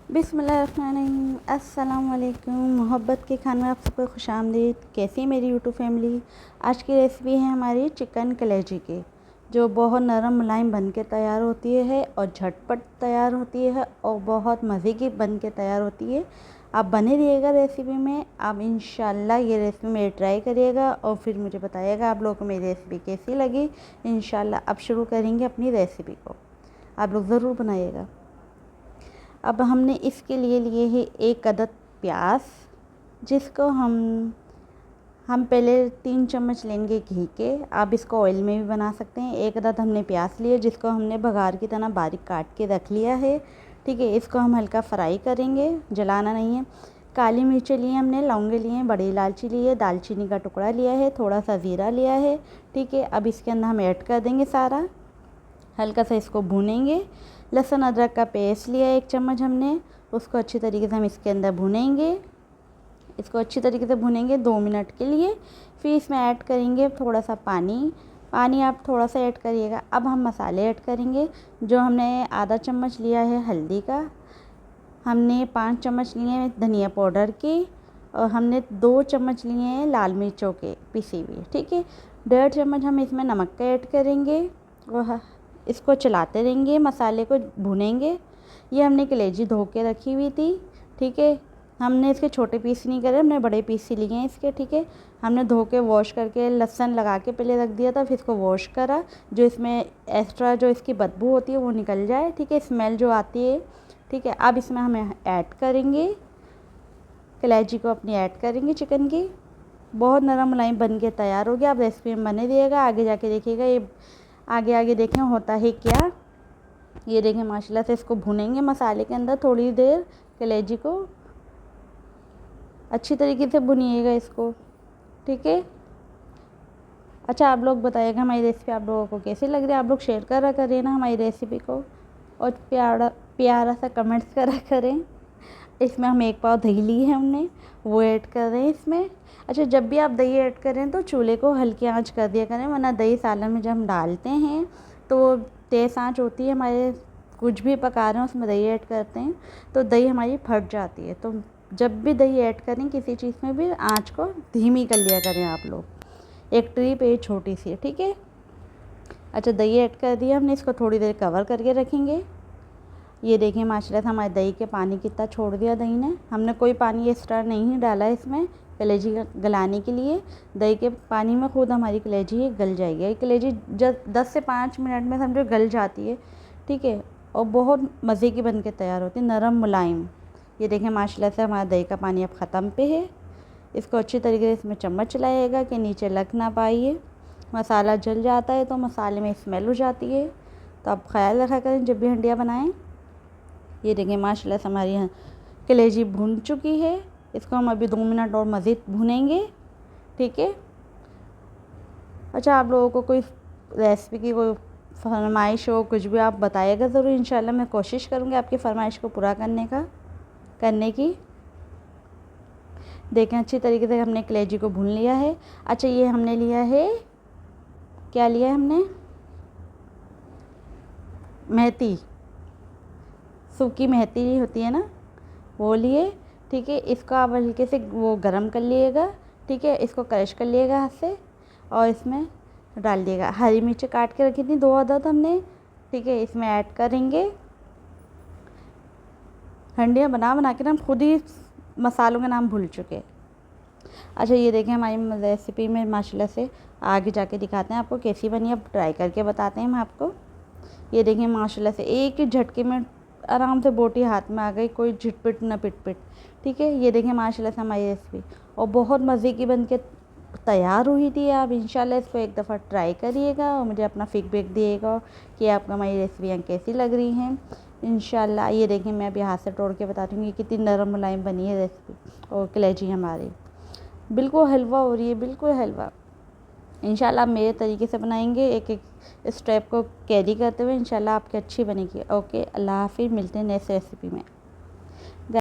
बिस्मिल्लाहिर्रहमानिर्रहीम। अस्सलाम वालेकुम। मोहब्बत के खाने में आप सबको खुशामदीद। कैसी है मेरी यूट्यूब फैमिली। आज की रेसिपी है हमारी चिकन कलेजी की, जो बहुत नरम मुलायम बन के तैयार होती है और झटपट तैयार होती है और बहुत मज़े की बन के तैयार होती है। आप बने रहिएगा रेसिपी में। आप इंशाल्लाह ये रेसिपी मेरी ट्राई करिएगा और फिर मुझे बताइएगा आप लोगों को मेरी रेसिपी कैसी लगी। इंशाल्लाह अब शुरू करेंगे अपनी रेसिपी को, आप लोग ज़रूर बनाइएगा। अब हमने इसके लिए है 1 अदद प्याज, जिसको हम पहले 3 चम्मच लेंगे घी के। आप इसको ऑयल में भी बना सकते हैं। 1 अदद हमने प्याज लिए, जिसको हमने बघार की तरह बारीक काट के रख लिया है। ठीक है, इसको हम हल्का फ्राई करेंगे, जलाना नहीं है। काली मिर्चें लिए हमने, लौंगे लिए, बड़ी इलायची ली है, दालचीनी का टुकड़ा लिया है, थोड़ा सा ज़ीरा लिया है। ठीक है, अब इसके अंदर हम ऐड कर देंगे सारा, हल्का सा इसको भूनेंगे। लहसुन अदरक का पेस्ट लिया 1 चम्मच हमने, उसको अच्छी तरीके से हम इसके अंदर भूनेंगे। इसको अच्छी तरीके से भूनेंगे 2 मिनट के लिए। फिर इसमें ऐड करेंगे थोड़ा सा पानी आप थोड़ा सा ऐड करिएगा। अब हम मसाले ऐड करेंगे। जो हमने आधा चम्मच लिया है हल्दी का, हमने 5 चम्मच लिए हैं धनिया पाउडर के, और हमने 2 चम्मच लिए हैं लाल मिर्चों के पिसी हुई। ठीक है, 1.5 चम्मच हम इसमें नमक का ऐड करेंगे और इसको चलाते रहेंगे, मसाले को भूनेंगे। ये हमने कलेजी धो के रखी हुई थी। ठीक है, हमने इसके छोटे पीस नहीं करे, हमने बड़े पीस ही लिए हैं इसके। ठीक है, हमने धो के वॉश करके लहसुन लगा के पहले रख दिया था, फिर इसको वॉश करा, जो इसमें एक्स्ट्रा जो इसकी बदबू होती है वो निकल जाए। ठीक है, स्मेल जो आती है। ठीक है, अब इसमें हम ऐड करेंगे कलेजी को, अपनी ऐड करेंगे चिकन की। बहुत नरम मुलायम बन के तैयार हो गया। आप रेसिपी में बने रहिएगा, आगे जाके देखिएगा ये आगे देखें होता है क्या। ये देखें माशाल्लाह से इसको भुनेंगे मसाले के अंदर थोड़ी देर। कलेजी को अच्छी तरीके से भुनिएगा इसको। ठीक है, अच्छा आप लोग बताइएगा हमारी रेसिपी आप लोगों को कैसी लग रही है। आप लोग शेयर करा करें ना हमारी रेसिपी को, और प्यारा सा कमेंट्स करा करें। इसमें हम 1 पाव दही ली है हमने, वो ऐड कर रहे हैं इसमें। अच्छा, जब भी आप दही ऐड करें तो चूल्हे को हल्की आंच कर दिया करें, वरना दही सालन में जब हम डालते हैं तो तेज़ आंच होती है। हमारे कुछ भी पका रहे हैं उसमें दही ऐड करते हैं तो दही हमारी फट जाती है। तो जब भी दही ऐड करें किसी चीज़ में भी, आंच को धीमी कर लिया करें आप लोग। एक ट्रिप है छोटी सी। ठीक है, अच्छा दही ऐड कर दिया हमने, इसको थोड़ी देर कवर करके रखेंगे। ये देखिए माशाल्लाह से हमारे दही के पानी कितना छोड़ दिया दही ने। हमने कोई पानी एक्स्ट्रा नहीं डाला इसमें कलेजी गलाने के लिए। दही के पानी में खुद हमारी कलेजी गल जाएगी। ये कलेजी जब 10 से 5 मिनट में समझो गल जाती है। ठीक है, और बहुत मज़े की बन के तैयार होती है, नरम मुलायम। ये देखें माशाल्लाह से हमारा दही का पानी अब ख़त्म पे है। इसको अच्छी तरीके से इसमें चम्मच चलाइएगा कि नीचे लग ना पाइए। मसाला जल जाता है तो मसाले में स्मेल हो जाती है, तो आप ख्याल रखा करें जब भी हंडिया बनाएं। ये देखें माशाल्लाह से हमारी कलेजी भून चुकी है। इसको हम अभी 2 मिनट और मज़ीद भूनेंगे। ठीक है, अच्छा आप लोगों को कोई रेसिपी की कोई फरमाइश हो, कुछ भी आप बताइएगा ज़रूर। इंशाल्लाह मैं कोशिश करूँगी आपकी फ़रमाइश को पूरा करने की। देखें अच्छी तरीके से हमने कलेजी को भून लिया है। अच्छा, ये हमने लिया है, क्या लिया है हमने, मेथी, सूखी मेथी होती है ना, वो लिए। ठीक है, इसको आप हल्के से वो गरम कर लिएगा। ठीक है, इसको क्रश कर लिएगा हाथ से और इसमें डाल दिएगा। हरी मिर्च काट के रखी थी 2 अदद हमने। ठीक है, इसमें ऐड करेंगे। हंडियाँ बना के ना हम खुद ही मसालों के नाम भूल चुके। अच्छा, ये देखें हमारी रेसिपी में माशाल्लाह से आगे जाके दिखाते हैं आपको कैसी बनी। अब ट्राई करके बताते हैं हम आपको। ये देखें माशाल्लाह से एक ही झटके में आराम से बोटी हाथ में आ गई, कोई झिटपिट न पिट। ठीक है, ये देखें माशाल्लाह से हमारी रेसिपी और बहुत मज़े की बन के तैयार हुई थी। आप इंशाल्लाह इसको एक दफ़ा ट्राई करिएगा और मुझे अपना फीडबैक दिएगा कि आपको हमारी रेसिपियाँ कैसी लग रही हैं। इंशाल्लाह ये देखें मैं अभी हाथ से तोड़ के बताती हूँ कि कितनी नरम मुलायम बनी है रेसिपी। और कलेजी हमारी बिल्कुल हलवा हो रही है, बिल्कुल हलवा। इंशाल्लाह आप मेरे तरीके से बनाएंगे, एक एक स्टेप को कैरी करते हुए, इंशाल्लाह आपकी अच्छी बनेगी। ओके, अल्लाह हाफ़िज़, मिलते हैं नेक्स्ट रेसिपी में।